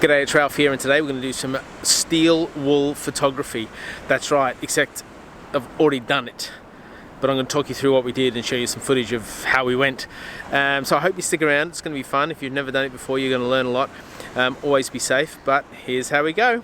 G'day, it's Ralph here, and today we're going to do some steel wool photography. That's right, except I've already done it, but I'm going to talk you through what we did and show you some footage of how we went. So I hope you stick around. It's going to be fun. If you've never done it before, you're going to learn a lot. Always be safe, but here's how we go.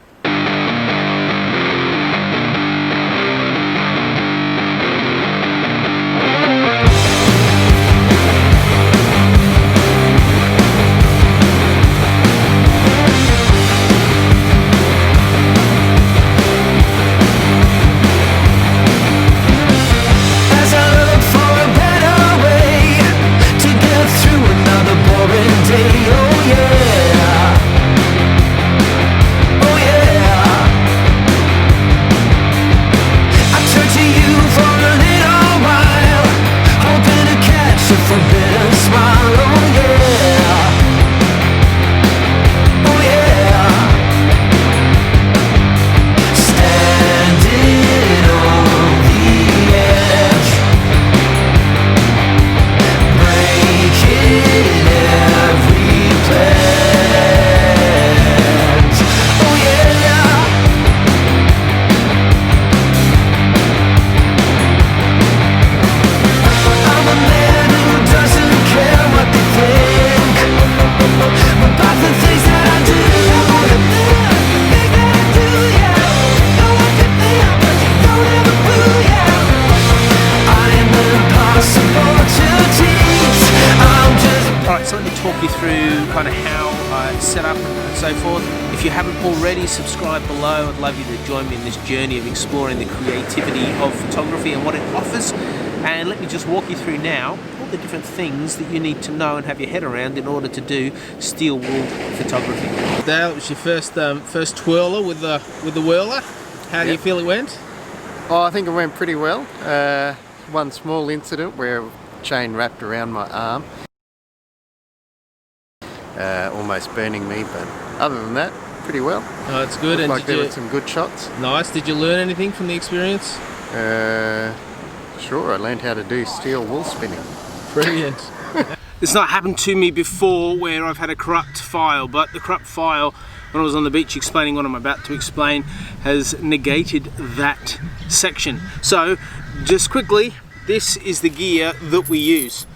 Talk you through kind of how I set up and so forth. If you haven't already, subscribe below. I'd love you to join me in this journey of exploring the creativity of photography and what it offers. And let me just walk you through now all the different things that you need to know and have your head around in order to do steel wool photography. Dale, it was your first twirler with the whirler. How do you feel it went? Oh, I think it went pretty well. One small incident where a chain wrapped around my arm. Almost burning me, but other than that, pretty well. Oh, that's good. Looked like there were some good shots. Nice. Did you learn anything from the experience? Sure, I learned how to do steel wool spinning. Brilliant. It's not happened to me before where I've had a corrupt file, but the corrupt file, when I was on the beach explaining what I'm about to explain, has negated that section. So, just quickly, this is the gear that we use.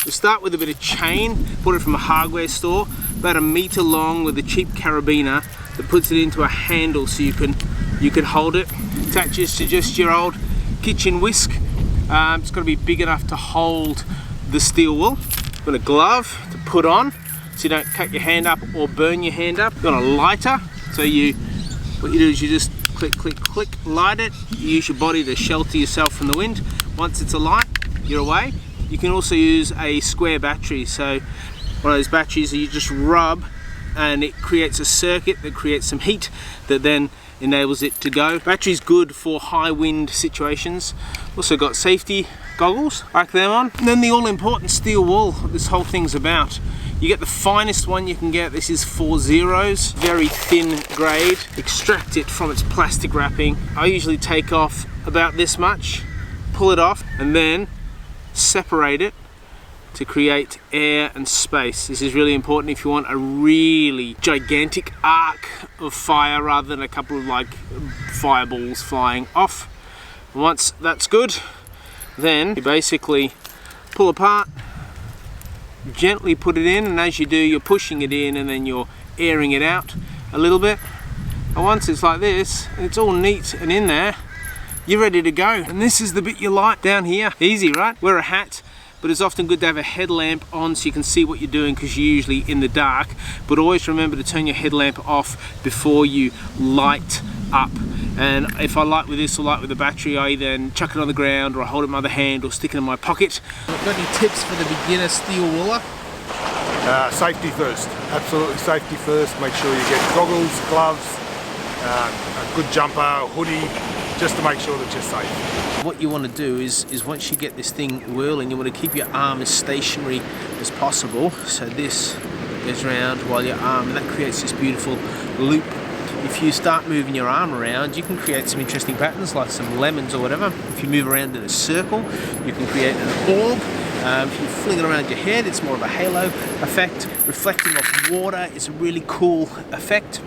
We start with a bit of chain, bought it from a hardware store, about 1 meter long with a cheap carabiner that puts it into a handle so you can hold it. Attaches to just your old kitchen whisk. It's got to be big enough to hold the steel wool. Got a glove to put on so you don't cut your hand up or burn your hand up. Got a lighter, so what you do is you just click, click, click, light it. You use your body to shelter yourself from the wind. Once it's alight, you're away. You can also use a square battery, so one of those batteries that you just rub and it creates a circuit that creates some heat that then enables it to go. Battery's good for high wind situations. Also got safety goggles, like them on. And then the all-important steel wool, this whole thing's about. You get the finest one you can get. This is 4/0s, very thin grade. Extract it from its plastic wrapping. I usually take off about this much, pull it off, and then separate it to create air and space. This is really important if you want a really gigantic arc of fire rather than a couple of like fireballs flying off. Once that's good, then you basically pull apart, gently put it in, and as you do, you're pushing it in and then you're airing it out a little bit. And once it's like this, and it's all neat and in there, you're ready to go. And this is the bit you light down here. Easy, right? Wear a hat, but it's often good to have a headlamp on so you can see what you're doing because you're usually in the dark. But always remember to turn your headlamp off before you light up. And if I light with this or light with the battery, I either chuck it on the ground or I hold it in my other hand or stick it in my pocket. Got any tips for the beginner steel wooler? Safety first. Absolutely safety first. Make sure you get goggles, gloves, a good jumper, a hoodie, just to make sure that you're safe. What you want to do is once you get this thing whirling, you want to keep your arm as stationary as possible. So this goes around while your arm, and that creates this beautiful loop. If you start moving your arm around, you can create some interesting patterns like some lemons or whatever. If you move around in a circle, you can create an orb. If you fling it around your head, it's more of a halo effect. Reflecting off water is a really cool effect.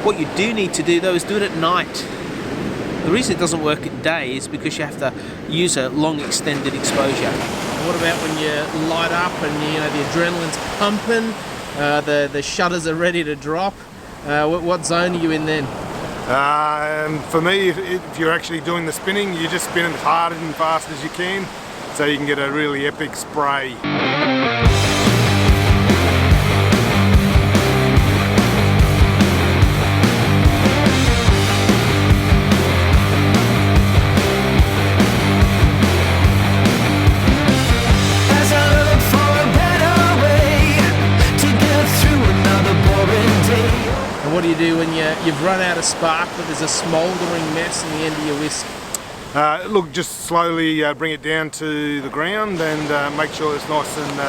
What you do need to do though is do it at night. The reason it doesn't work at day is because you have to use a long extended exposure. What about when you light up and the adrenaline's pumping, the shutters are ready to drop? What zone are you in then? For me, if you're actually doing the spinning, you just spin it as hard and fast as you can, so you can get a really epic spray. What do you do when you've run out of spark but there's a smouldering mess in the end of your whisk? Look, just slowly bring it down to the ground and make sure it's nice and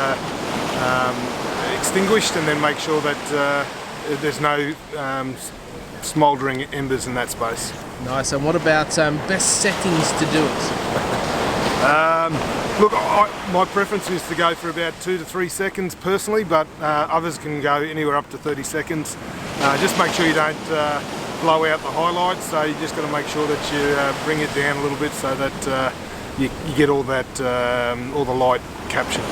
extinguished, and then make sure that there's no smouldering embers in that space. Nice. And what about best settings to do it? Look, my preference is to go for about 2 to 3 seconds personally, but others can go anywhere up to 30 seconds. Just make sure you don't blow out the highlights, so you just got to make sure that you bring it down a little bit so that you get all the light captured.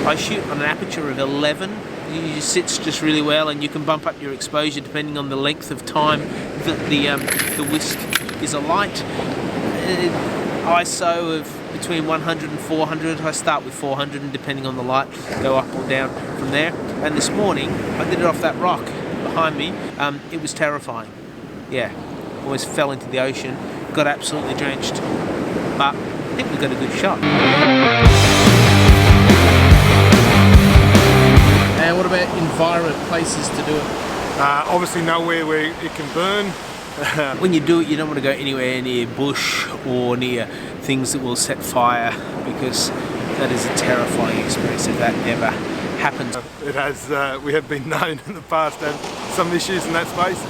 I shoot on an aperture of 11. It sits just really well, and you can bump up your exposure depending on the length of time that the whisk is alight. ISO of between 100 and 400. I start with 400, and depending on the light, go up or down from there. And this morning, I did it off that rock behind me. It was terrifying. Yeah, almost fell into the ocean, got absolutely drenched, but I think we got a good shot. And what about environment, places to do it? Obviously nowhere where it can burn. When you do it, you don't want to go anywhere near bush or near things that will set fire, because that is a terrifying experience if that ever happens. It has, we have been known in the past to have some issues in that space,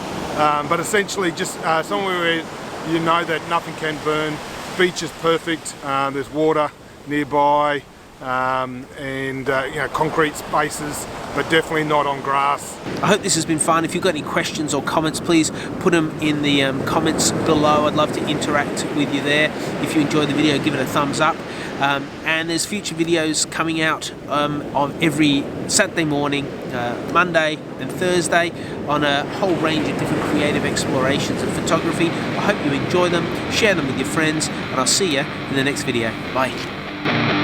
but essentially just somewhere where you know that nothing can burn. Beach is perfect, there's water nearby, and concrete spaces, but definitely not on grass. I hope this has been fun. If you've got any questions or comments, please put them in the comments below. I'd love to interact with you there. If you enjoyed the video, give it a thumbs up. And there's future videos coming out on every Saturday morning, Monday and Thursday, on a whole range of different creative explorations of photography. I hope you enjoy them, share them with your friends, and I'll see you in the next video. Bye.